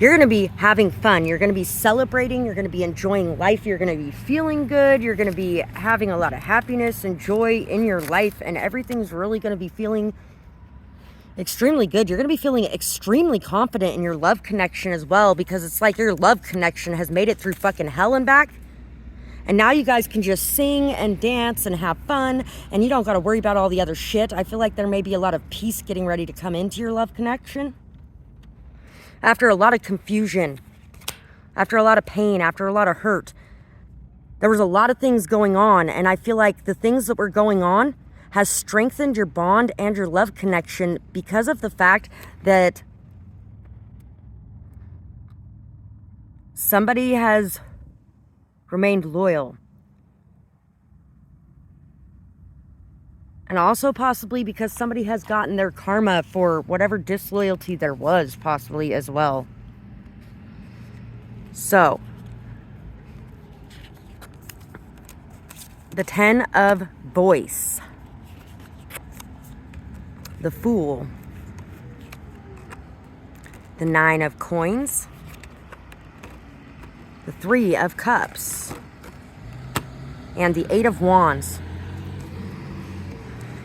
You're going to be having fun. You're going to be celebrating. You're going to be enjoying life. You're going to be feeling good. You're going to be having a lot of happiness and joy in your life. And everything's really going to be feeling extremely good. You're going to be feeling extremely confident in your love connection as well, because it's like your love connection has made it through fucking hell and back. And now you guys can just sing and dance and have fun, and you don't got to worry about all the other shit. I feel like there may be a lot of peace getting ready to come into your love connection. After a lot of confusion, after a lot of pain, after a lot of hurt, there was a lot of things going on, and I feel like the things that were going on has strengthened your bond and your love connection because of the fact that somebody has remained loyal. And also possibly because somebody has gotten their karma for whatever disloyalty there was, possibly as well. So, the 10 of voice, the Fool, the 9 of coins, the 3 of cups, and the 8 of wands.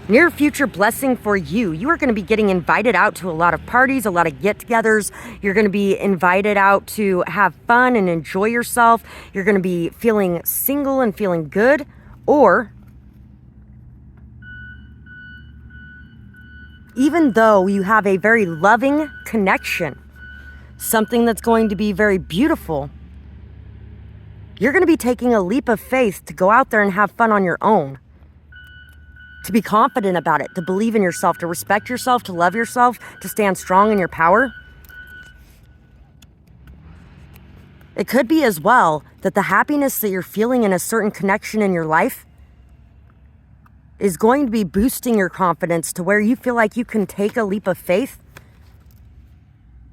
Near future blessing for you. You are going to be getting invited out to a lot of parties, a lot of get-togethers. You're going to be invited out to have fun and enjoy yourself. You're going to be feeling single and feeling good. Or, even though you have a very loving connection, something that's going to be very beautiful, you're going to be taking a leap of faith to go out there and have fun on your own. To be confident about it, to believe in yourself, to respect yourself, to love yourself, to stand strong in your power. It could be as well that the happiness that you're feeling in a certain connection in your life is going to be boosting your confidence to where you feel like you can take a leap of faith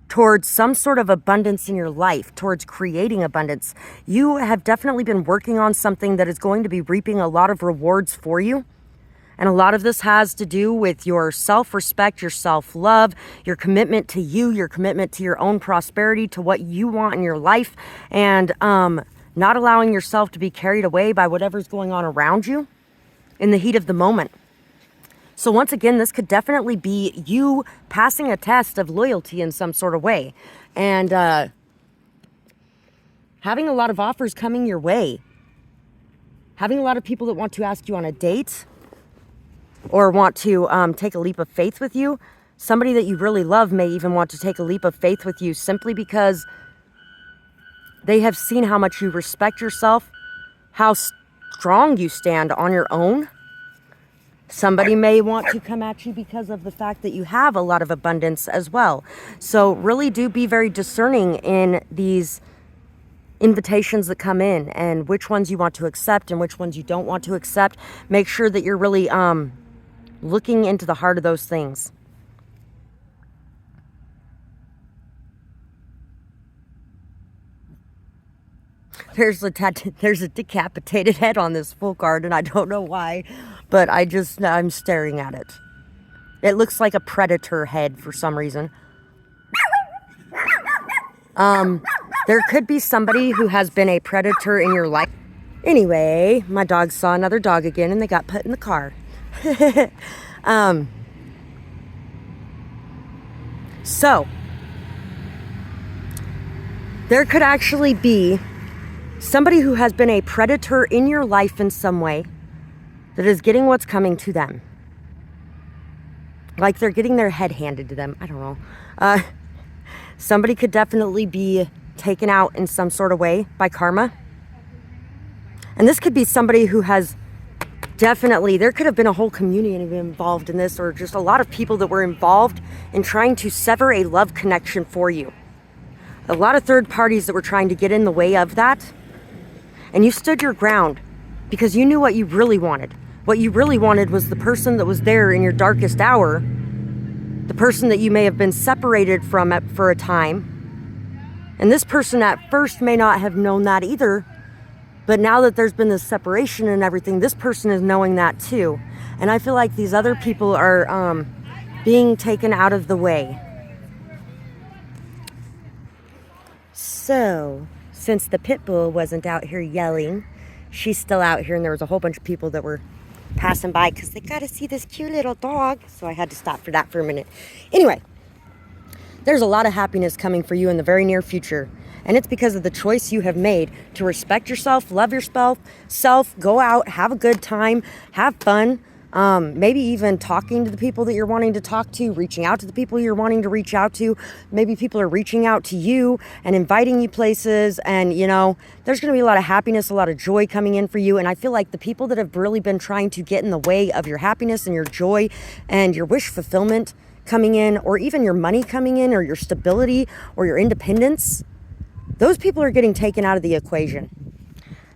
towards some sort of abundance in your life, towards creating abundance. You have definitely been working on something that is going to be reaping a lot of rewards for you. And a lot of this has to do with your self-respect, your self-love, your commitment to you, your commitment to your own prosperity, to what you want in your life, and not allowing yourself to be carried away by whatever's going on around you in the heat of the moment. So once again, this could definitely be you passing a test of loyalty in some sort of way, and having a lot of offers coming your way, having a lot of people that want to ask you on a date, or want to take a leap of faith with you. Somebody that you really love may even want to take a leap of faith with you simply because they have seen how much you respect yourself, how strong you stand on your own. Somebody may want to come at you because of the fact that you have a lot of abundance as well. So really do be very discerning in these invitations that come in, and which ones you want to accept and which ones you don't want to accept. Make sure that you're really looking into the heart of those things. There's a decapitated head on this full card, and I don't know why, but I'm staring at it. It looks like a predator head for some reason. There could be somebody who has been a predator in your life. Anyway, my dog saw another dog again, and they got put in the car. So there could actually be somebody who has been a predator in your life in some way that is getting what's coming to them. Like they're getting their head handed to them. I don't know. Somebody could definitely be taken out in some sort of way by karma. And this could be somebody who has definitely, there could have been a whole community involved in this, or just a lot of people that were involved in trying to sever a love connection for you. A lot of third parties that were trying to get in the way of that. And you stood your ground because you knew what you really wanted. What you really wanted was the person that was there in your darkest hour, the person that you may have been separated from for a time. And this person at first may not have known that either. But now that there's been this separation and everything, this person is knowing that too. And I feel like these other people are being taken out of the way. So, since the pit bull wasn't out here yelling, she's still out here, and there was a whole bunch of people that were passing by because they got to see this cute little dog. So I had to stop for that for a minute. Anyway, there's a lot of happiness coming for you in the very near future. And it's because of the choice you have made to respect yourself, love yourself, go out, have a good time, have fun. Maybe even talking to the people that you're wanting to talk to, reaching out to the people you're wanting to reach out to. Maybe people are reaching out to you and inviting you places. And, you know, there's going to be a lot of happiness, a lot of joy coming in for you. And I feel like the people that have really been trying to get in the way of your happiness and your joy and your wish fulfillment coming in, or even your money coming in, or your stability or your independence, those people are getting taken out of the equation.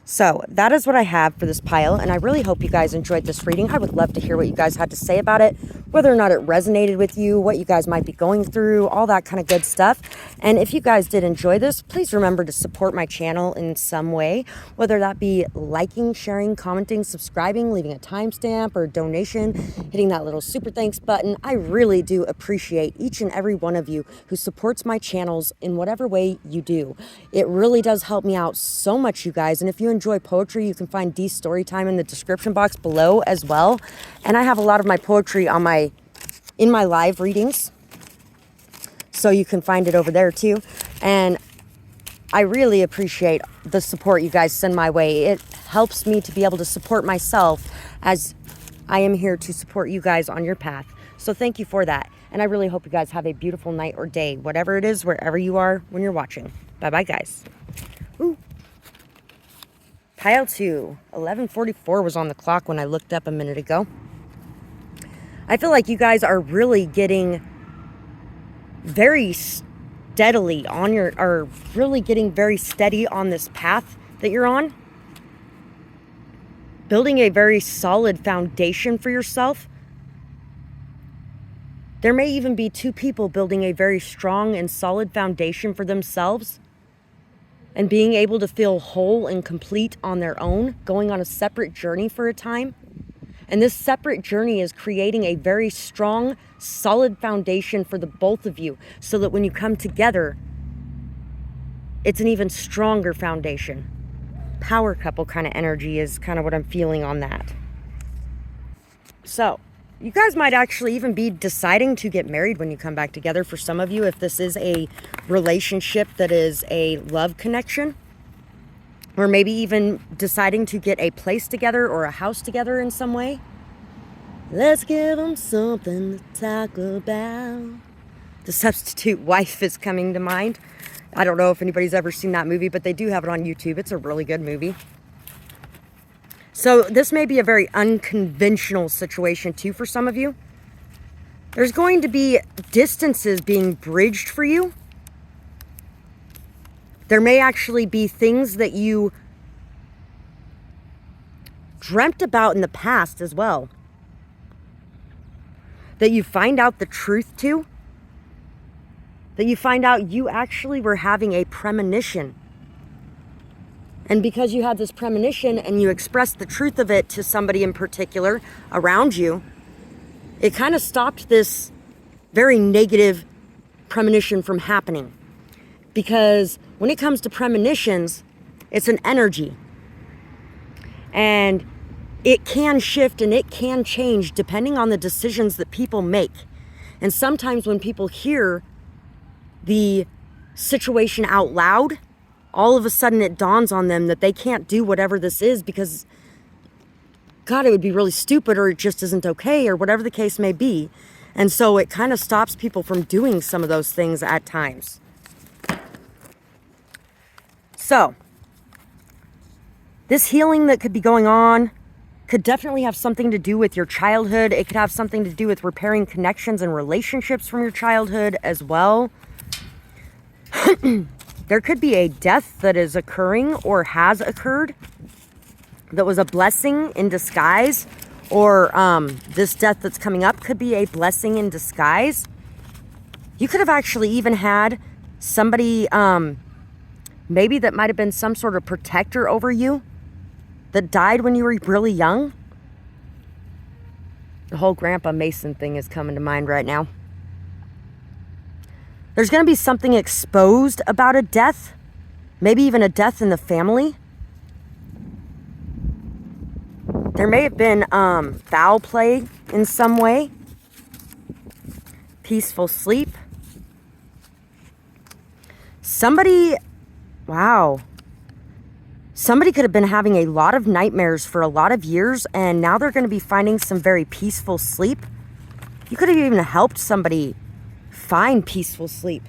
So that is what I have for this pile, and I really hope you guys enjoyed this reading. I would love to hear what you guys had to say about it, whether or not it resonated with you, what you guys might be going through, all that kind of good stuff. And if you guys did enjoy this, please remember to support my channel in some way, whether that be liking, sharing, commenting, subscribing, leaving a timestamp or donation, hitting that little super thanks button. I really do appreciate each and every one of you who supports my channels in whatever way you do. It really does help me out so much, you guys. And if you enjoy poetry, you can find Dee's StoryTime in the description box below as well. And I have a lot of my poetry on in my live readings, so you can find it over there too. And I really appreciate the support you guys send my way. It helps me to be able to support myself as I am here to support you guys on your path. So thank you for that. And I really hope you guys have a beautiful night or day, whatever it is, wherever you are when you're watching. Bye-bye, guys. Ooh. Pile 2, 11:44 was on the clock when I looked up a minute ago. I feel like you guys are really getting very steadily on getting very steady on this path that you're on. Building a very solid foundation for yourself. There may even be two people building a very strong and solid foundation for themselves, and being able to feel whole and complete on their own, going on a separate journey for a time. And this separate journey is creating a very strong, solid foundation for the both of you, so that when you come together, it's an even stronger foundation. Power couple kind of energy is kind of what I'm feeling on that. So, you guys might actually even be deciding to get married when you come back together. For some of you, if this is a relationship that is a love connection, or maybe even deciding to get a place together or a house together in some way. Let's give them something to talk about. The Substitute Wife is coming to mind. I don't know if anybody's ever seen that movie, but they do have it on YouTube. It's a really good movie. So this may be a very unconventional situation too for some of you. There's going to be distances being bridged for you. There may actually be things that you dreamt about in the past as well, that you find out the truth to, that you find out you actually were having a premonition. And because you had this premonition and you expressed the truth of it to somebody in particular around you, it kind of stopped this very negative premonition from happening. Because when it comes to premonitions, it's an energy. And it can shift and it can change depending on the decisions that people make. And sometimes when people hear the situation out loud, all of a sudden it dawns on them that they can't do whatever this is because, God, it would be really stupid, or it just isn't okay, or whatever the case may be. And so it kind of stops people from doing some of those things at times. So, this healing that could be going on could definitely have something to do with your childhood. It could have something to do with repairing connections and relationships from your childhood as well. There could be a death that is occurring or has occurred that was a blessing in disguise, or this death that's coming up could be a blessing in disguise. You could have actually even had somebody, maybe that might have been some sort of protector over you that died when you were really young. The whole Grandpa Mason thing is coming to mind right now. There's going to be something exposed about a death maybe even a death in the family. There may have been foul play in some way. Peaceful sleep. Somebody, wow. Somebody could have been having a lot of nightmares for a lot of years, and now they're going to be finding some very peaceful sleep. You could have even helped somebody find peaceful sleep.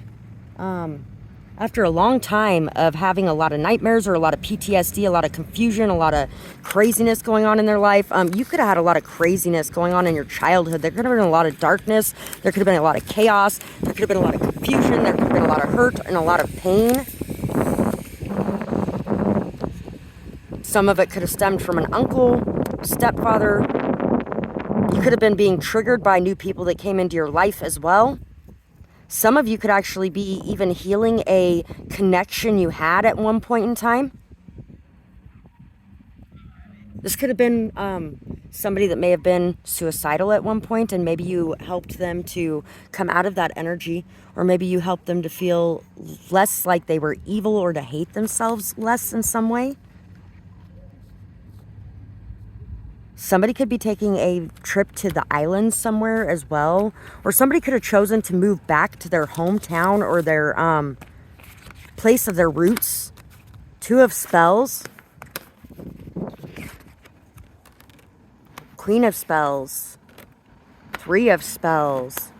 After a long time of having a lot of nightmares or a lot of PTSD, a lot of confusion, a lot of craziness going on in their life, you could have had a lot of craziness going on in your childhood. There could have been a lot of darkness. There could have been a lot of chaos. There could have been a lot of confusion. There could have been a lot of hurt and a lot of pain. Some of it could have stemmed from an uncle, stepfather. You could have been being triggered by new people that came into your life as well. Some of you could actually be even healing a connection you had at one point in time. This could have been somebody that may have been suicidal at one point, and maybe you helped them to come out of that energy, or maybe you helped them to feel less like they were evil or to hate themselves less in some way. Somebody could be taking a trip to the islands somewhere as well. Or somebody could have chosen to move back to their hometown or their place of their roots. 2 of Spells. Queen of Spells. 3 of Spells.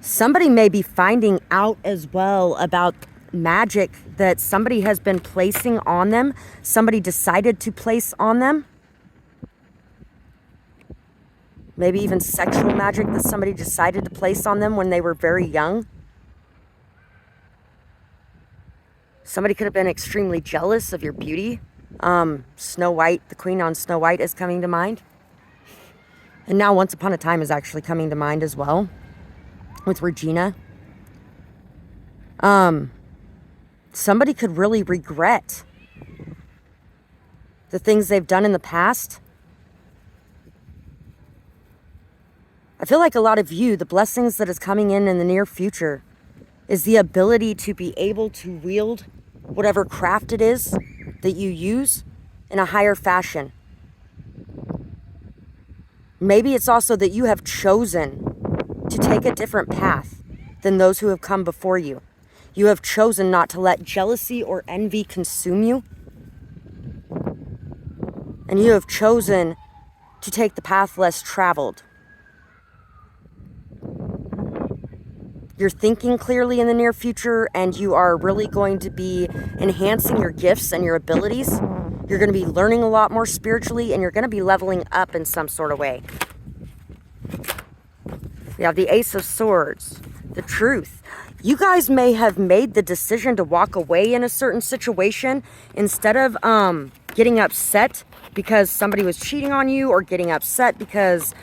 Somebody may be finding out as well about magic that somebody has been placing on them. Somebody decided to place on them. Maybe even sexual magic that somebody decided to place on them when they were very young. Somebody could have been extremely jealous of your beauty. Snow White, the queen on Snow White is coming to mind. And now Once Upon a Time is actually coming to mind as well. With Regina. Somebody could really regret the things they've done in the past. I feel like a lot of you, the blessings that is coming in the near future is the ability to be able to wield whatever craft it is that you use in a higher fashion. Maybe it's also that you have chosen to take a different path than those who have come before you. You have chosen not to let jealousy or envy consume you. And you have chosen to take the path less traveled. You're thinking clearly in the near future, and you are really going to be enhancing your gifts and your abilities. You're going to be learning a lot more spiritually, and you're going to be leveling up in some sort of way. We have the Ace of Swords, the Truth. You guys may have made the decision to walk away in a certain situation instead of getting upset because somebody was cheating on you, or getting upset because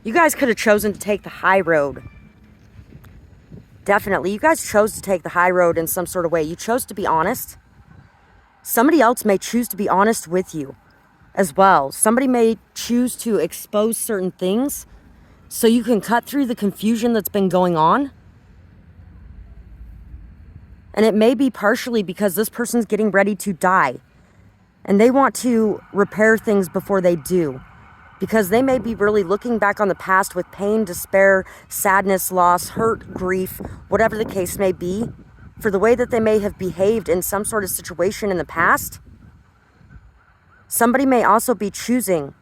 you guys could have chosen to take the high road. Definitely. You guys chose to take the high road in some sort of way. You chose to be honest. Somebody else may choose to be honest with you as well. Somebody may choose to expose certain things so you can cut through the confusion that's been going on. And it may be partially because this person's getting ready to die, and they want to repair things before they do. Because they may be really looking back on the past with pain, despair, sadness, loss, hurt, grief, whatever the case may be, for the way that they may have behaved in some sort of situation in the past. Somebody may also be choosing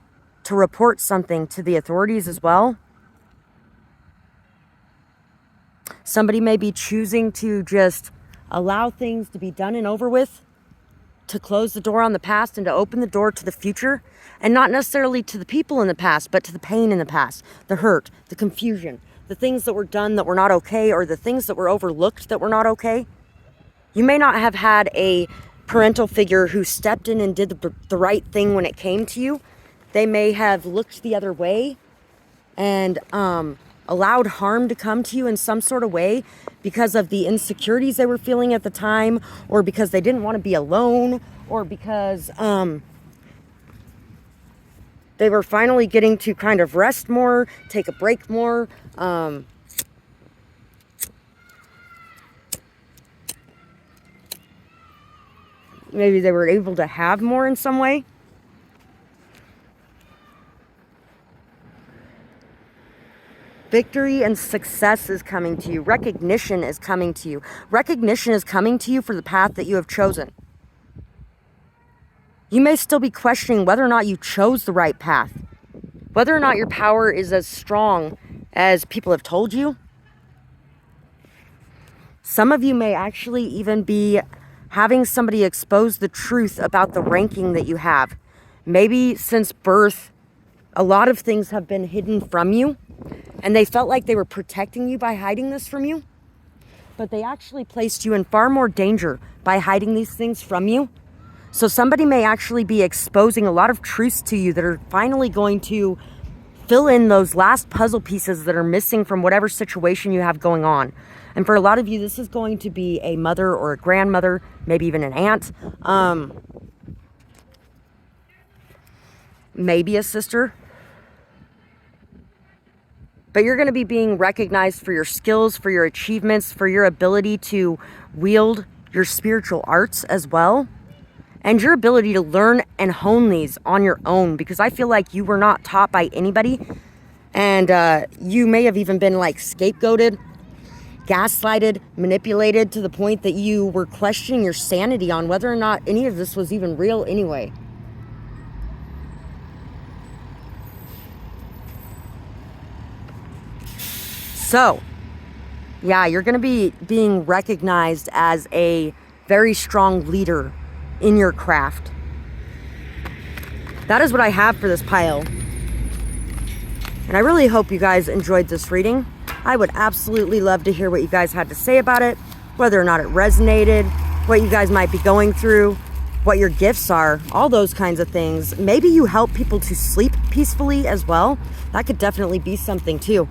to report something to the authorities as well. Somebody may be choosing to just allow things to be done and over with, to close the door on the past and to open the door to the future, and not necessarily to the people in the past, but to the pain in the past, the hurt, the confusion, the things that were done that were not okay, or the things that were overlooked that were not okay. You may not have had a parental figure who stepped in and did the right thing when it came to you. They may have looked the other way and allowed harm to come to you in some sort of way because of the insecurities they were feeling at the time, or because they didn't want to be alone, or because they were finally getting to kind of rest more, take a break more. maybe they were able to have more in some way. Victory and success is coming to you. Recognition is coming to you. Recognition is coming to you for the path that you have chosen. You may still be questioning whether or not you chose the right path, whether or not your power is as strong as people have told you. Some of you may actually even be having somebody expose the truth about the ranking that you have. Maybe since birth, a lot of things have been hidden from you, and they felt like they were protecting you by hiding this from you, but they actually placed you in far more danger by hiding these things from you. So somebody may actually be exposing a lot of truths to you that are finally going to fill in those last puzzle pieces that are missing from whatever situation you have going on. And for a lot of you, this is going to be a mother or a grandmother, maybe even an aunt, maybe a sister. But you're going to be being recognized for your skills, for your achievements, for your ability to wield your spiritual arts as well. And your ability to learn and hone these on your own. Because I feel like you were not taught by anybody. And you may have even been like scapegoated, gaslighted, manipulated to the point that you were questioning your sanity on whether or not any of this was even real anyway. So, yeah, you're going to be being recognized as a very strong leader in your craft. That is what I have for this pile. And I really hope you guys enjoyed this reading. I would absolutely love to hear what you guys had to say about it, whether or not it resonated, what you guys might be going through, what your gifts are, all those kinds of things. Maybe you help people to sleep peacefully as well. That could definitely be something too.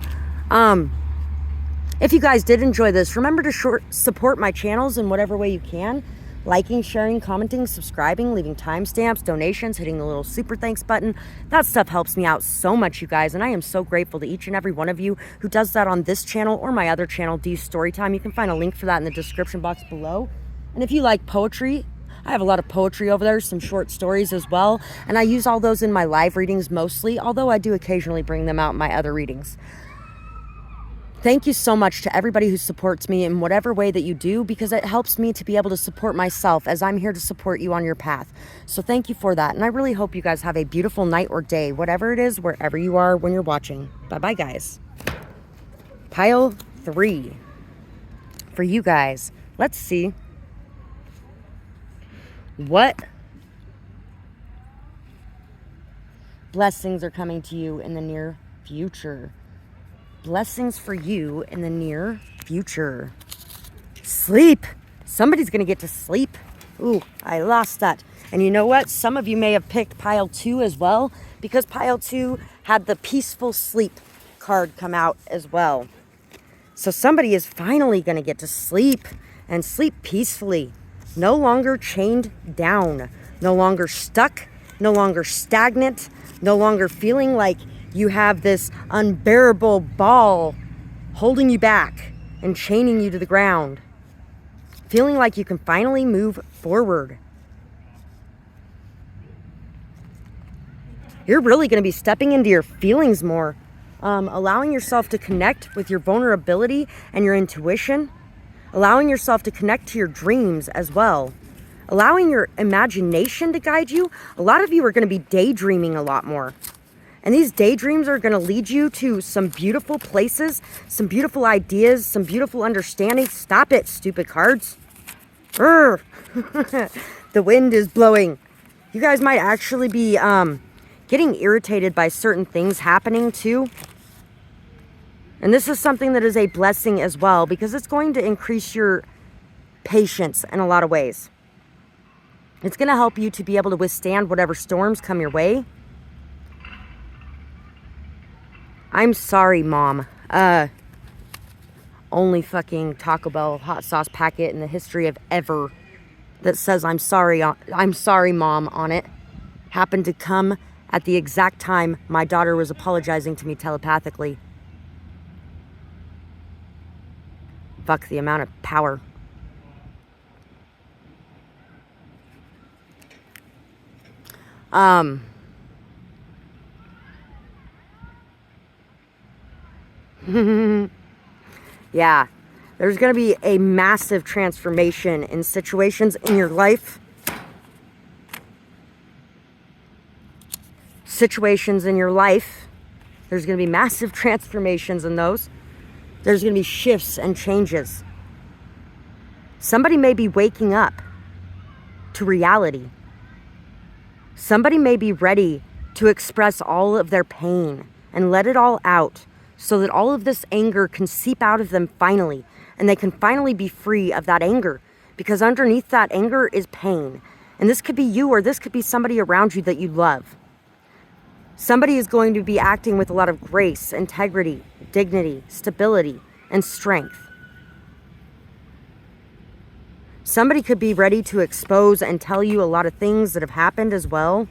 If you guys did enjoy this, remember to support my channels in whatever way you can. Liking, sharing, commenting, subscribing, leaving timestamps, donations, hitting the little super thanks button. That stuff helps me out so much, you guys, and I am so grateful to each and every one of you who does that on this channel or my other channel, D Storytime. You can find a link for that in the description box below. And if you like poetry, I have a lot of poetry over there, some short stories as well, and I use all those in my live readings mostly, although I do occasionally bring them out in my other readings. Thank you so much to everybody who supports me in whatever way that you do, because it helps me to be able to support myself as I'm here to support you on your path. So thank you for that. And I really hope you guys have a beautiful night or day, whatever it is, wherever you are when you're watching. Bye-bye, guys. Pile 3 for you guys. Let's see what blessings are coming to you in the near future. Blessings for you in the near future. Sleep. Somebody's going to get to sleep. Ooh, I lost that. And you know what? Some of you may have picked pile 2 as well, because pile 2 had the peaceful sleep card come out as well. So somebody is finally going to get to sleep and sleep peacefully. No longer chained down. No longer stuck. No longer stagnant. No longer feeling like you have this unbearable ball holding you back and chaining you to the ground. Feeling like you can finally move forward. You're really going to be stepping into your feelings more. Allowing yourself to connect with your vulnerability and your intuition. Allowing yourself to connect to your dreams as well. Allowing your imagination to guide you. A lot of you are going to be daydreaming a lot more. And these daydreams are going to lead you to some beautiful places, some beautiful ideas, some beautiful understanding. Stop it, stupid cards. The wind is blowing. You guys might actually be getting irritated by certain things happening too. And this is something that is a blessing as well, because it's going to increase your patience in a lot of ways. It's going to help you to be able to withstand whatever storms come your way. I'm sorry, Mom. Only fucking Taco Bell hot sauce packet in the history of ever that says I'm sorry, Mom on it happened to come at the exact time my daughter was apologizing to me telepathically. Fuck the amount of power. Yeah, there's going to be a massive transformation in situations in your life. Situations in your life. There's going to be massive transformations in those. There's going to be shifts and changes. Somebody may be waking up to reality. Somebody may be ready to express all of their pain and let it all out so that all of this anger can seep out of them finally, and they can finally be free of that anger, because underneath that anger is pain. And this could be you, or this could be somebody around you that you love. Somebody is going to be acting with a lot of grace, integrity, dignity, stability, and strength. Somebody could be ready to expose and tell you a lot of things that have happened as well.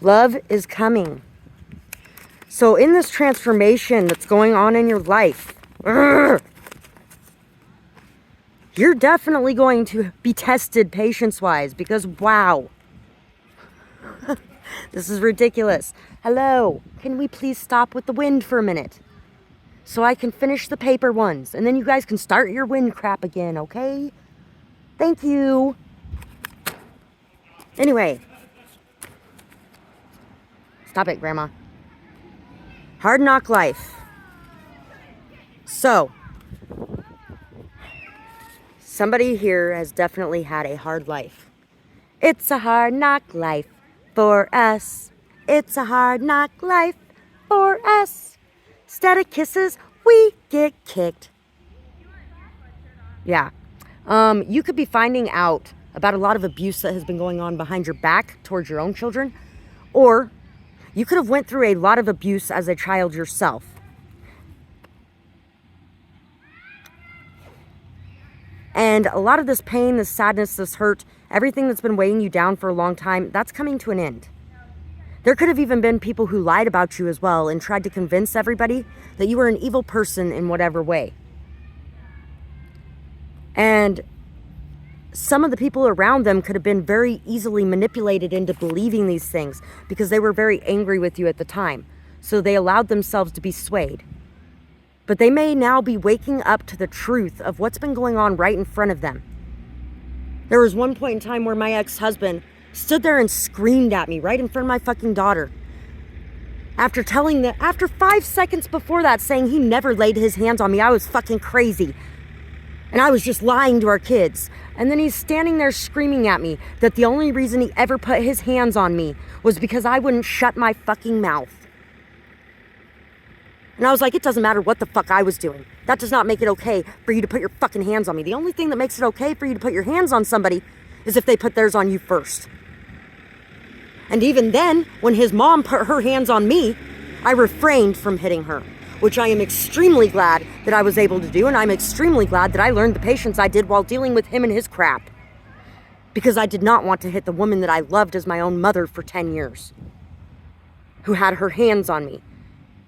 Love is coming. So in this transformation that's going on in your life, you're definitely going to be tested patience-wise, because wow, this is ridiculous. Hello, can we please stop with the wind for a minute so I can finish the paper ones, and then you guys can start your wind crap again, okay? Thank you. Anyway, stop it, Grandma. Hard knock life. So, somebody here has definitely had a hard life. It's a hard knock life for us. It's a hard knock life for us. Instead of kisses, we get kicked. Yeah. You could be finding out about a lot of abuse that has been going on behind your back towards your own children, or you could have went through a lot of abuse as a child yourself. And a lot of this pain, this sadness, this hurt, everything that's been weighing you down for a long time, that's coming to an end. There could have even been people who lied about you as well and tried to convince everybody that you were an evil person in whatever way. And some of the people around them could have been very easily manipulated into believing these things because they were very angry with you at the time. So they allowed themselves to be swayed. But they may now be waking up to the truth of what's been going on right in front of them. There was one point in time where my ex-husband stood there and screamed at me right in front of my fucking daughter. After 5 seconds before that saying he never laid his hands on me, I was fucking crazy. And I was just lying to our kids. And then he's standing there screaming at me that the only reason he ever put his hands on me was because I wouldn't shut my fucking mouth. And I was like, it doesn't matter what the fuck I was doing. That does not make it okay for you to put your fucking hands on me. The only thing that makes it okay for you to put your hands on somebody is if they put theirs on you first. And even then, when his mom put her hands on me, I refrained from hitting her, which I am extremely glad that I was able to do, and I'm extremely glad that I learned the patience I did while dealing with him and his crap. Because I did not want to hit the woman that I loved as my own mother for 10 years, who had her hands on me.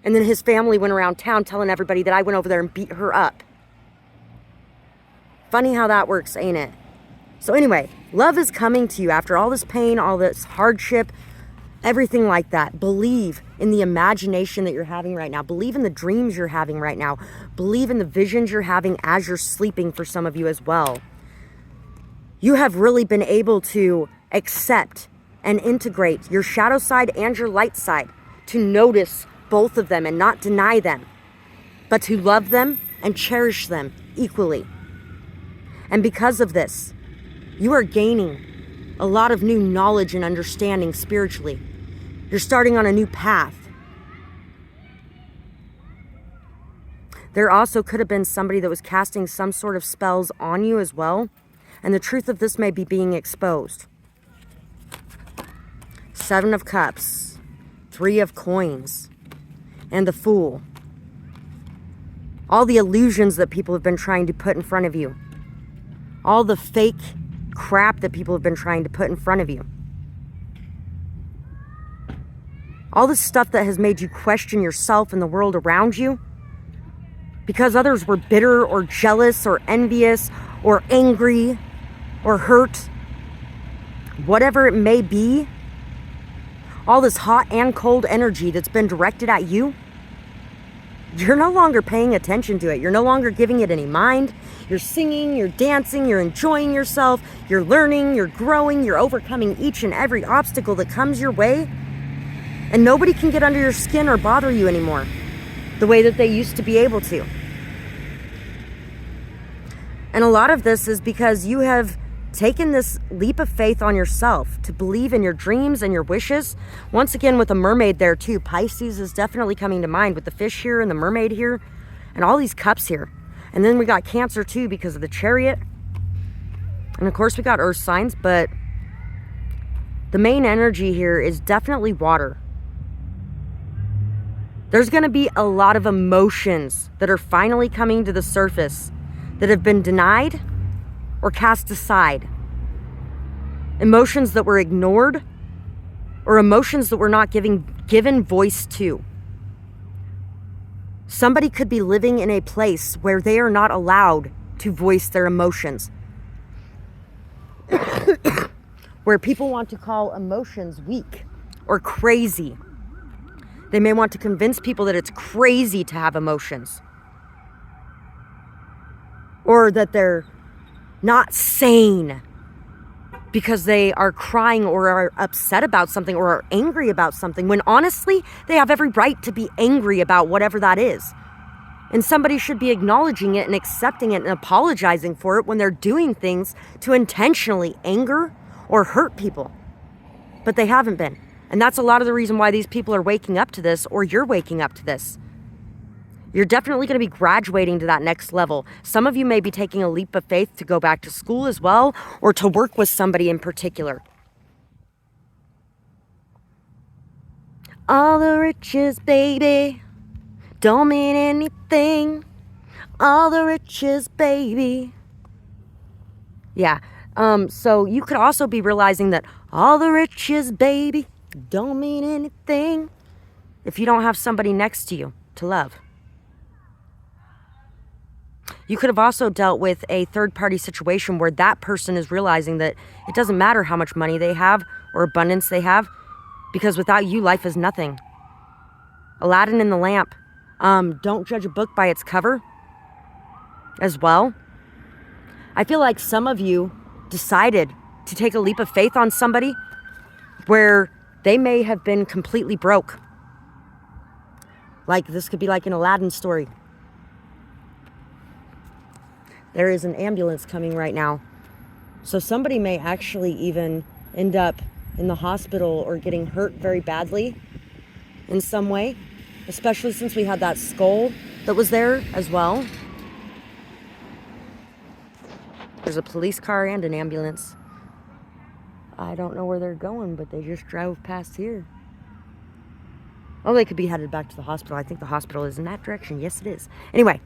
And then his family went around town telling everybody that I went over there and beat her up. Funny how that works, ain't it? So anyway, love is coming to you after all this pain, all this hardship, everything like that. Believe in the imagination that you're having right now. Believe in the dreams you're having right now. Believe in the visions you're having as you're sleeping, for some of you as well. You have really been able to accept and integrate your shadow side and your light side, to notice both of them and not deny them, but to love them and cherish them equally. And because of this, you are gaining a lot of new knowledge and understanding spiritually. You're starting on a new path. There also could have been somebody that was casting some sort of spells on you as well, and the truth of this may be being exposed. 7 of Cups, 3 of Coins, and the Fool. All the illusions that people have been trying to put in front of you. All the fake crap that people have been trying to put in front of you. All the stuff that has made you question yourself and the world around you. because others were bitter or jealous or envious or angry or hurt, whatever it may be, all this hot and cold energy that's been directed at you, you're no longer paying attention to it. You're no longer giving it any mind. You're singing, you're dancing, you're enjoying yourself, you're learning, you're growing, you're overcoming each and every obstacle that comes your way. And nobody can get under your skin or bother you anymore the way that they used to be able to. And a lot of this is because you have taken this leap of faith on yourself to believe in your dreams and your wishes. Once again, with a mermaid there too. Pisces is definitely coming to mind with the fish here and the mermaid here and all these cups here. And then we got Cancer too because of the Chariot. And of course we got earth signs, but the main energy here is definitely water. There's going to be a lot of emotions that are finally coming to the surface that have been denied or cast aside. Emotions that were ignored or emotions that were not given voice to. Somebody could be living in a place where they are not allowed to voice their emotions. Where people want to call emotions weak or crazy. They may want to convince people that it's crazy to have emotions. Or that they're not sane because they are crying or are upset about something or are angry about something, when honestly, they have every right to be angry about whatever that is. And somebody should be acknowledging it and accepting it and apologizing for it when they're doing things to intentionally anger or hurt people. But they haven't been. And that's a lot of the reason why these people are waking up to this, or you're waking up to this. You're definitely going to be graduating to that next level. Some of you may be taking a leap of faith to go back to school as well, or to work with somebody in particular. All the riches, baby, don't mean anything. All the riches, baby. Yeah. So you could also be realizing that all the riches, baby, don't mean anything if you don't have somebody next to you to love. You could have also dealt with a third-party situation where that person is realizing that it doesn't matter how much money they have or abundance they have, because without you, life is nothing. Aladdin and the lamp. Don't judge a book by its cover as well. I feel like some of you decided to take a leap of faith on somebody where they may have been completely broke. Like, this could be like an Aladdin story. There is an ambulance coming right now. So somebody may actually even end up in the hospital or getting hurt very badly in some way, especially since we had that skull that was there as well. There's a police car and an ambulance. I don't know where they're going, but they just drove past here. Oh, they could be headed back to the hospital. I think the hospital is in that direction. Yes, it is. Anyway.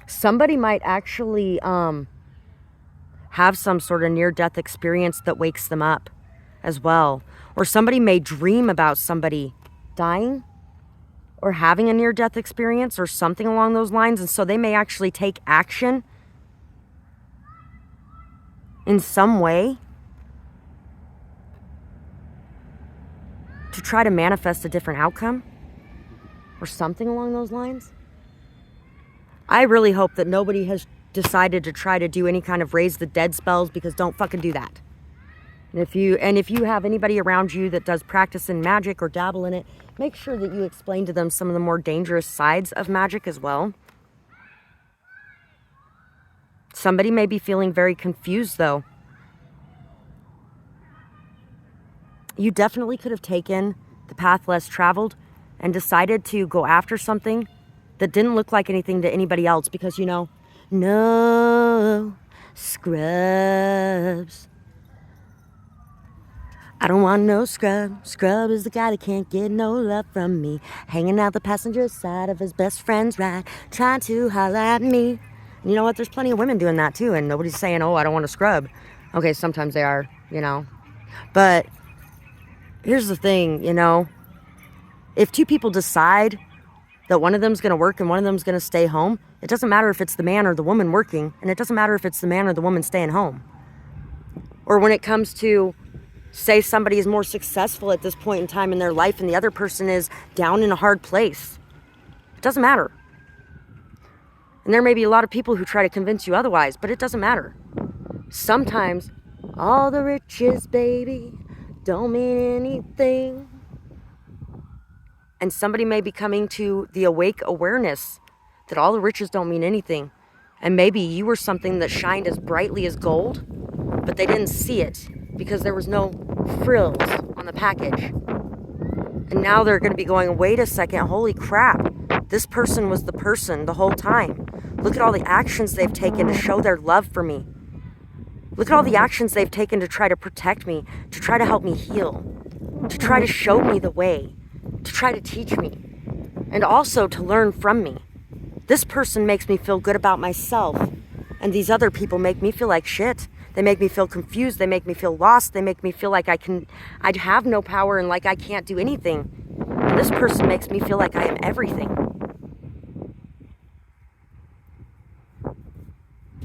Somebody might actually have some sort of near-death experience that wakes them up as well. Or somebody may dream about somebody dying or having a near-death experience or something along those lines. And so they may actually take action in some way to try to manifest a different outcome or something along those lines. I really hope that nobody has decided to try to do any kind of raise the dead spells, because don't fucking do that. And if you have anybody around you that does practice in magic or dabble in it, make sure that you explain to them some of the more dangerous sides of magic as well. Somebody may be feeling very confused though. You definitely could have taken the path less traveled and decided to go after something that didn't look like anything to anybody else, because, you know, no scrubs. I don't want no scrub. Scrub is the guy that can't get no love from me. Hanging out the passenger side of his best friend's ride, trying to holler at me. And you know what? There's plenty of women doing that too, and nobody's saying, oh, I don't want a scrub. Okay, sometimes they are, you know. But here's the thing, you know. If two people decide that one of them's going to work and one of them's going to stay home. It doesn't matter if it's the man or the woman working, and it doesn't matter if it's the man or the woman staying home. Or when it comes to, say somebody is more successful at this point in time in their life and the other person is down in a hard place. It doesn't matter. And there may be a lot of people who try to convince you otherwise, but it doesn't matter. Sometimes all the riches, baby, don't mean anything. And somebody may be coming to the awake awareness that all the riches don't mean anything. And maybe you were something that shined as brightly as gold, but they didn't see it because there was no frills on the package. And now they're going to be going, wait a second, holy crap. This person was the person the whole time. Look at all the actions they've taken to show their love for me. Look at all the actions they've taken to try to protect me, to try to help me heal, to try to show me the way, to try to teach me, and also to learn from me. This person makes me feel good about myself, and these other people make me feel like shit. They make me feel confused. They make me feel lost. They make me feel like I'd have no power and like I can't do anything. And this person makes me feel like I am everything.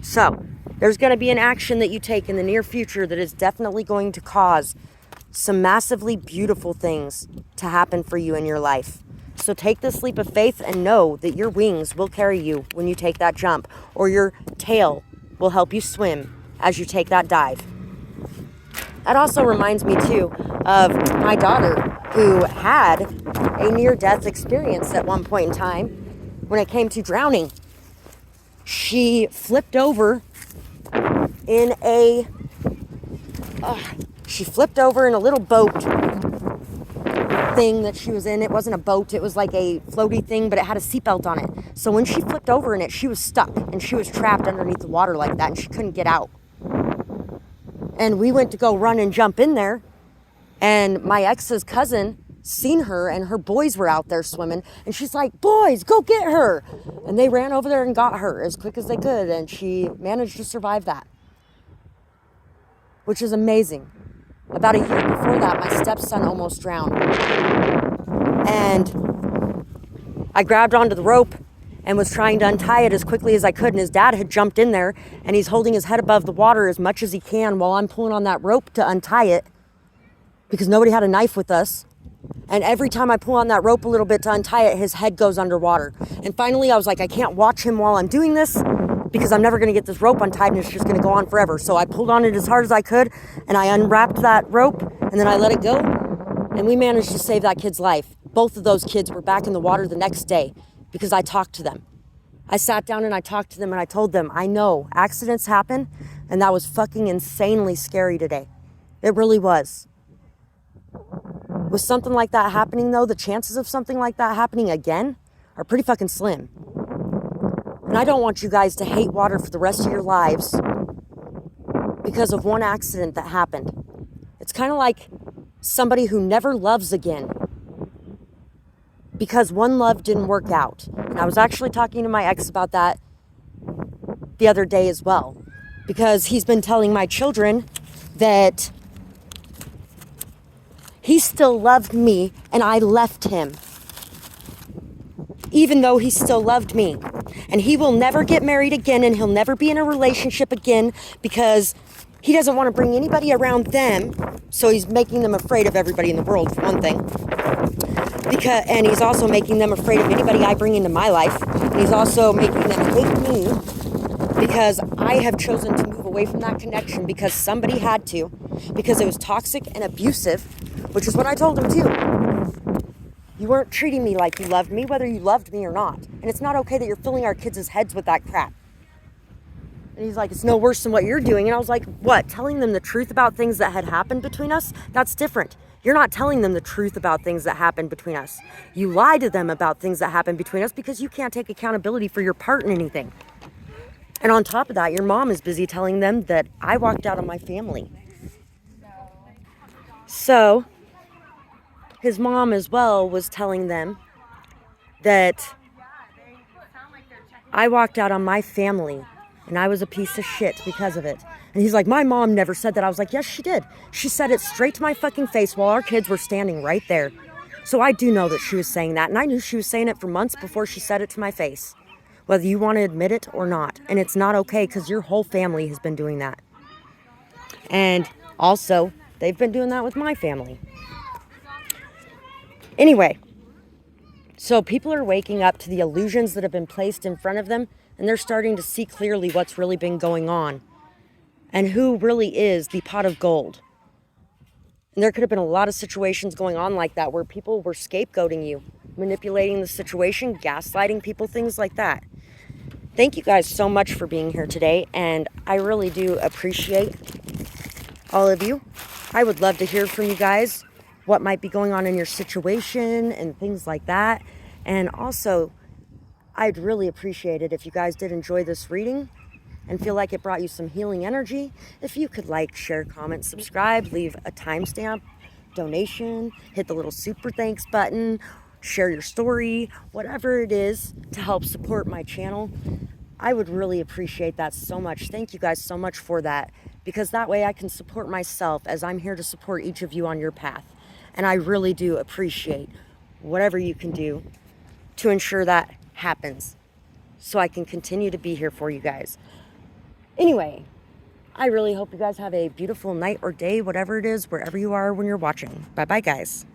So, there's going to be an action that you take in the near future that is definitely going to cause some massively beautiful things to happen for you in your life. So take this leap of faith and know that your wings will carry you when you take that jump, or your tail will help you swim as you take that dive. That also reminds me too of my daughter, who had a near-death experience at one point in time when it came to drowning. She flipped over in a little boat thing that she was in. It wasn't a boat, it was like a floaty thing, but it had a seatbelt on it. So when she flipped over in it, she was stuck and she was trapped underneath the water like that, and she couldn't get out. And we went to go run and jump in there, and my ex's cousin seen her, and her boys were out there swimming, and she's like, boys, go get her. And they ran over there and got her as quick as they could, and she managed to survive that, which is amazing. About a year before that, my stepson almost drowned. And I grabbed onto the rope and was trying to untie it as quickly as I could, and his dad had jumped in there, and he's holding his head above the water as much as he can while I'm pulling on that rope to untie it, because nobody had a knife with us. And every time I pull on that rope a little bit to untie it, his head goes underwater. And finally I was like, I can't watch him while I'm doing this, because I'm never going to get this rope untied, and it's just going to go on forever. So I pulled on it as hard as I could, and I unwrapped that rope, and then I let it go, and we managed to save that kid's life. Both of those kids were back in the water the next day because I talked to them. I sat down and I talked to them, and I told them, I know accidents happen, and that was fucking insanely scary today. It really was. With something like that happening, though, the chances of something like that happening again are pretty fucking slim. And I don't want you guys to hate water for the rest of your lives because of one accident that happened. It's kind of like somebody who never loves again because one love didn't work out. And I was actually talking to my ex about that the other day as well, because he's been telling my children that he still loved me and I left him, even though he still loved me. And he will never get married again, and he'll never be in a relationship again because he doesn't want to bring anybody around them. So he's making them afraid of everybody in the world, for one thing. And he's also making them afraid of anybody I bring into my life. And he's also making them hate me because I have chosen to move away from that connection because somebody had to, because it was toxic and abusive, which is what I told him too. You weren't treating me like you loved me, whether you loved me or not. And it's not okay that you're filling our kids' heads with that crap. And he's like, it's no worse than what you're doing. And I was like, what? Telling them the truth about things that had happened between us? That's different. You're not telling them the truth about things that happened between us. You lie to them about things that happened between us because you can't take accountability for your part in anything. And on top of that, your mom is busy telling them that I walked out on my family. So his mom as well was telling them that I walked out on my family and I was a piece of shit because of it. And he's like, my mom never said that. I was like, yes, she did. She said it straight to my fucking face while our kids were standing right there. So I do know that she was saying that, and I knew she was saying it for months before she said it to my face, whether you want to admit it or not. And it's not okay, because your whole family has been doing that. And also, they've been doing that with my family. Anyway, so people are waking up to the illusions that have been placed in front of them, and they're starting to see clearly what's really been going on and who really is the pot of gold. And there could have been a lot of situations going on like that where people were scapegoating you, manipulating the situation, gaslighting people, things like that. Thank you guys so much for being here today, and I really do appreciate all of you. I would love to hear from you guys what might be going on in your situation and things like that. And also, I'd really appreciate it if you guys did enjoy this reading and feel like it brought you some healing energy. If you could like, share, comment, subscribe, leave a timestamp, donation, hit the little super thanks button, share your story, whatever it is to help support my channel. I would really appreciate that so much. Thank you guys so much for that, because that way I can support myself as I'm here to support each of you on your path. And I really do appreciate whatever you can do to ensure that happens, so I can continue to be here for you guys. Anyway, I really hope you guys have a beautiful night or day, whatever it is, wherever you are when you're watching. Bye-bye, guys.